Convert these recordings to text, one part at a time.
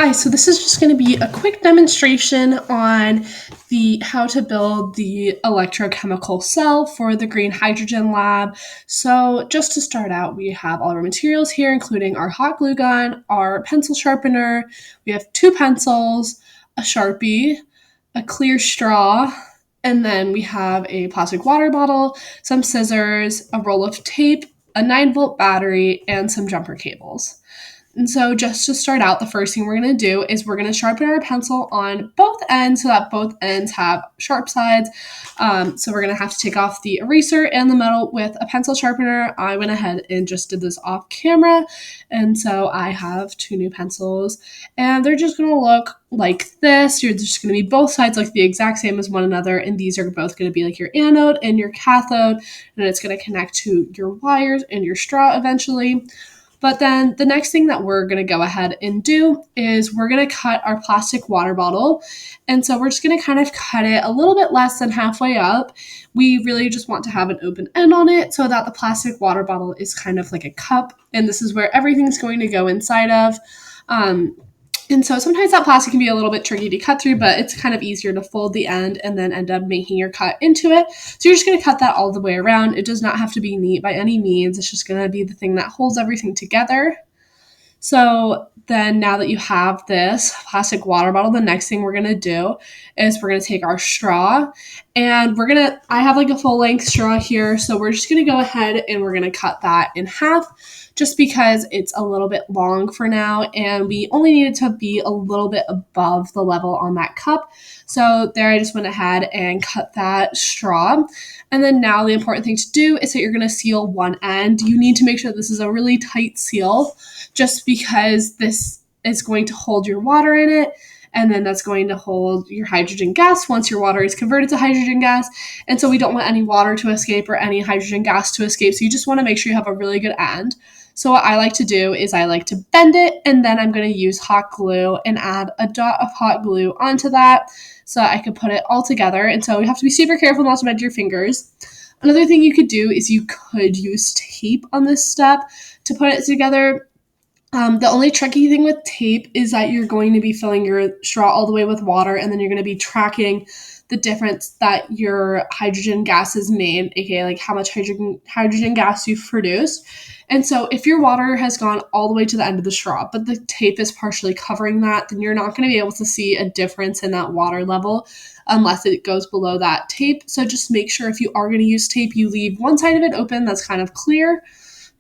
Hi, so this is just going to be a quick demonstration on how to build the electrochemical cell for the green hydrogen lab. So just to start out, we have all of our materials here, including our hot glue gun, our pencil sharpener, we have two pencils, a Sharpie, a clear straw, and then we have a plastic water bottle, some scissors, a roll of tape, a 9-volt battery, and some jumper cables. And so just to start out, the first thing we're going to do is we're going to sharpen our pencil on both ends so that both ends have sharp sides. So we're going to have to take off the eraser and the metal with a pencil sharpener. I went ahead and just did this off camera. And so I have two new pencils and they're just going to look like this. You're just going to be both sides like the exact same as one another. And these are both going to be like your anode and your cathode. And it's going to connect to your wires and your straw eventually. But then the next thing that we're going to go ahead and do is we're going to cut our plastic water bottle. And so we're just going to kind of cut it a little bit less than halfway up. We really just want to have an open end on it so that the plastic water bottle is kind of like a cup. And this is where everything's going to go inside of. And so sometimes that plastic can be a little bit tricky to cut through, but it's kind of easier to fold the end and then end up making your cut into it. So you're just going to cut that all the way around. It does not have to be neat by any means. It's just going to be the thing that holds everything together. So then now that you have this plastic water bottle, the next thing we're going to do is we're going to take our straw and I have like a full length straw here. So we're just going to go ahead and we're going to cut that in half just because it's a little bit long for now. And we only need it to be a little bit above the level on that cup. So there I just went ahead and cut that straw. And then now the important thing to do is that you're going to seal one end. You need to make sure this is a really tight seal just because this is going to hold your water in it. And then that's going to hold your hydrogen gas once your water is converted to hydrogen gas. And so we don't want any water to escape or any hydrogen gas to escape. So you just want to make sure you have a really good end. So what I like to do is I like to bend it and then I'm going to use hot glue and add a dot of hot glue onto that so I can put it all together. And so you have to be super careful not to bend your fingers. Another thing you could do is you could use tape on this step to put it together. The only tricky thing with tape is that you're going to be filling your straw all the way with water and then you're going to be tracking the difference that your hydrogen gas is made, aka like how much hydrogen gas you've produced. And so if your water has gone all the way to the end of the straw, but the tape is partially covering that, then you're not going to be able to see a difference in that water level unless it goes below that tape. So just make sure if you are going to use tape, you leave one side of it open that's kind of clear.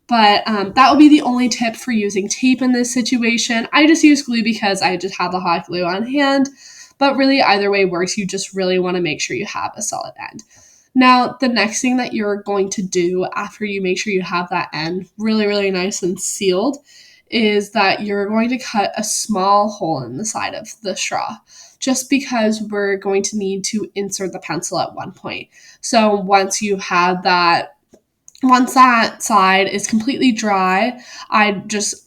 But that would be the only tip for using tape in this situation. I just use glue because I just have the hot glue on hand. But really, either way works. You just really want to make sure you have a solid end. Now, the next thing that you're going to do after you make sure you have that end really, really nice and sealed is that you're going to cut a small hole in the side of the straw just because we're going to need to insert the pencil at one point. So once that side is completely dry, I just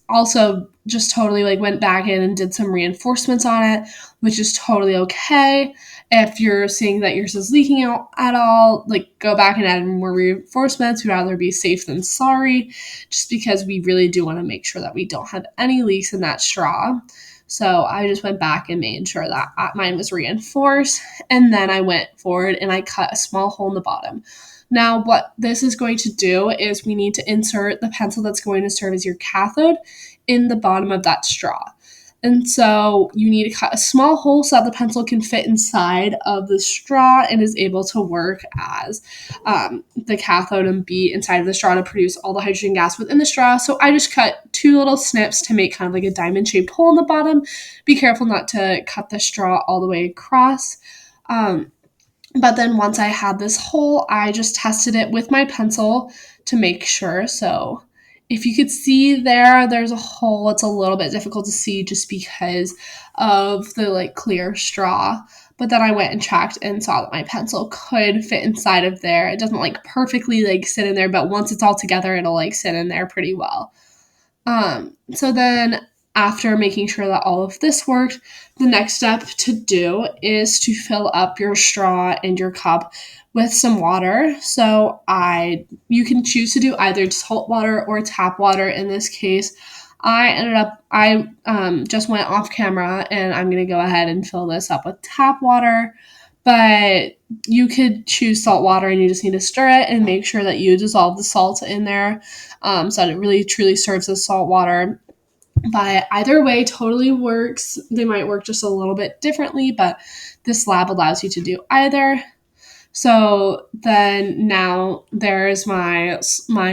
totally went back in and did some reinforcements on it, which is totally okay. If you're seeing that yours is leaking out at all, go back and add more reinforcements. We'd rather be safe than sorry, just because we really do want to make sure that we don't have any leaks in that straw. So I just went back and made sure that mine was reinforced. And then I went forward and I cut a small hole in the bottom. Now, what this is going to do is we need to insert the pencil that's going to serve as your cathode in the bottom of that straw. And so you need to cut a small hole so that the pencil can fit inside of the straw and is able to work as the cathode and be inside of the straw to produce all the hydrogen gas within the straw. So I just cut two little snips to make kind of like a diamond-shaped hole in the bottom. Be careful not to cut the straw all the way across. But then once I had this hole, I just tested it with my pencil to make sure. So if you could see there's a hole. It's a little bit difficult to see just because of the clear straw. But then I went and checked and saw that my pencil could fit inside of there. It doesn't perfectly sit in there, but once it's all together, it'll sit in there pretty well. So then after making sure that all of this worked, the next step to do is to fill up your straw and your cup with some water. So you can choose to do either salt water or tap water in this case. I just went off camera and I'm going to go ahead and fill this up with tap water. But you could choose salt water and you just need to stir it and make sure that you dissolve the salt in there so that it really truly serves as salt water. But either way totally works. They might work just a little bit differently, but this lab allows you to do either. So then now there's my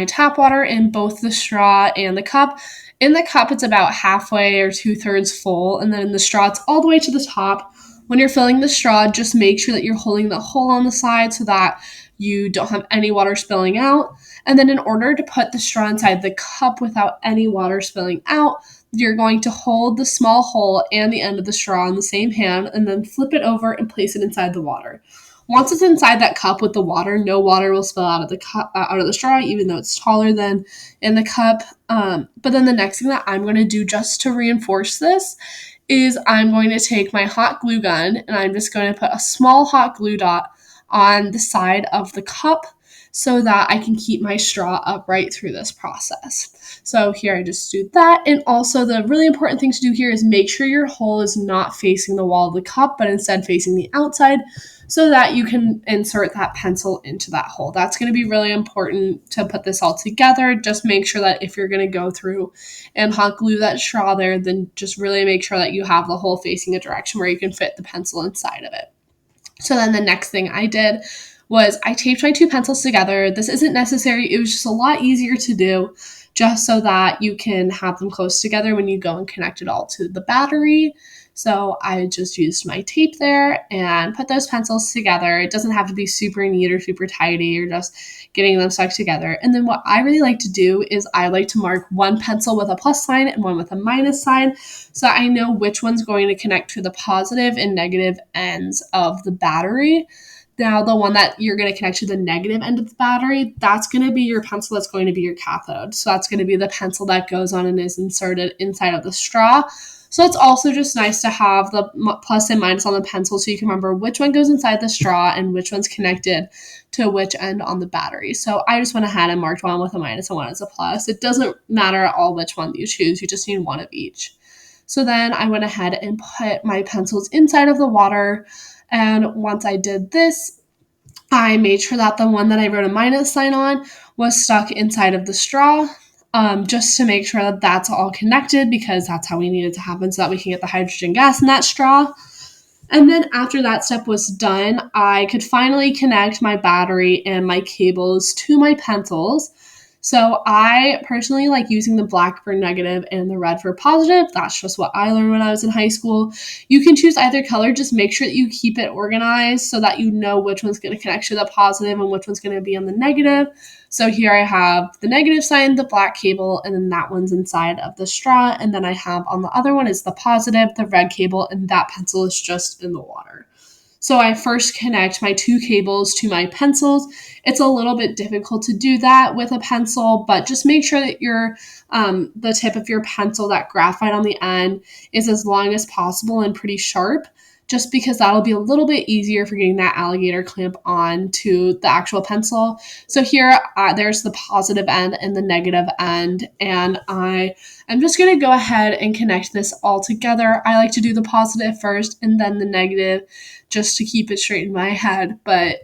tap water in both the straw and the cup. In the cup, it's about halfway or 2/3 full, and then in the straw, it's all the way to the top. When you're filling the straw, just make sure that you're holding the hole on the side so that you don't have any water spilling out. And then in order to put the straw inside the cup without any water spilling out, you're going to hold the small hole and the end of the straw in the same hand and then flip it over and place it inside the water. Once it's inside that cup with the water, no water will spill out of the cup, out of the straw, even though it's taller than in the cup. But then the next thing that I'm going to do just to reinforce this is I'm going to take my hot glue gun and I'm just going to put a small hot glue dot on the side of the cup so that I can keep my straw upright through this process. So here I just do that. And also the really important thing to do here is make sure your hole is not facing the wall of the cup, but instead facing the outside so that you can insert that pencil into that hole. That's going to be really important to put this all together. Just make sure that if you're going to go through and hot glue that straw there, then just really make sure that you have the hole facing a direction where you can fit the pencil inside of it. So then the next thing I did was I taped my two pencils together. This isn't necessary. It was just a lot easier to do just so that you can have them close together when you go and connect it all to the battery. So I just used my tape there and put those pencils together. It doesn't have to be super neat or super tidy. You're just getting them stuck together. And then what I really like to do is I like to mark one pencil with a plus sign and one with a minus sign so I know which one's going to connect to the positive and negative ends of the battery. Now, the one that you're going to connect to the negative end of the battery, that's going to be your pencil that's going to be your cathode. So that's going to be the pencil that goes on and is inserted inside of the straw. So it's also just nice to have the plus and minus on the pencil so you can remember which one goes inside the straw and which one's connected to which end on the battery. So I just went ahead and marked one with a minus and one as a plus. It doesn't matter at all which one you choose. You just need one of each. So then I went ahead and put my pencils inside of the water. And once I did this, I made sure that the one that I wrote a minus sign on was stuck inside of the straw, just to make sure that that's all connected because that's how we need it to happen so that we can get the hydrogen gas in that straw. And then after that step was done, I could finally connect my battery and my cables to my pencils. So I personally like using the black for negative and the red for positive. That's just what I learned when I was in high school. You can choose either color. Just make sure that you keep it organized so that you know which one's going to connect to the positive and which one's going to be on the negative. So here I have the negative sign, the black cable, and then that one's inside of the straw. And then I have on the other one is the positive, the red cable, and that pencil is just in the water. So I first connect my two cables to my pencils. It's a little bit difficult to do that with a pencil, but just make sure that the tip of your pencil, that graphite on the end, is as long as possible and pretty sharp, just because that'll be a little bit easier for getting that alligator clamp on to the actual pencil. So here, there's the positive end and the negative end, and I'm just going to go ahead and connect this all together. I like to do the positive first and then the negative just to keep it straight in my head, but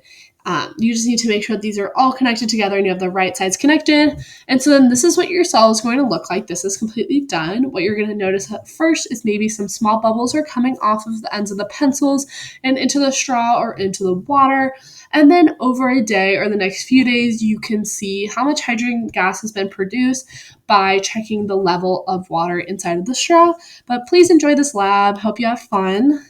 you just need to make sure that these are all connected together and you have the right sides connected. And so then this is what your cell is going to look like. This is completely done. What you're going to notice at first is maybe some small bubbles are coming off of the ends of the pencils and into the straw or into the water. And then over a day or the next few days, you can see how much hydrogen gas has been produced by checking the level of water inside of the straw. But please enjoy this lab. Hope you have fun.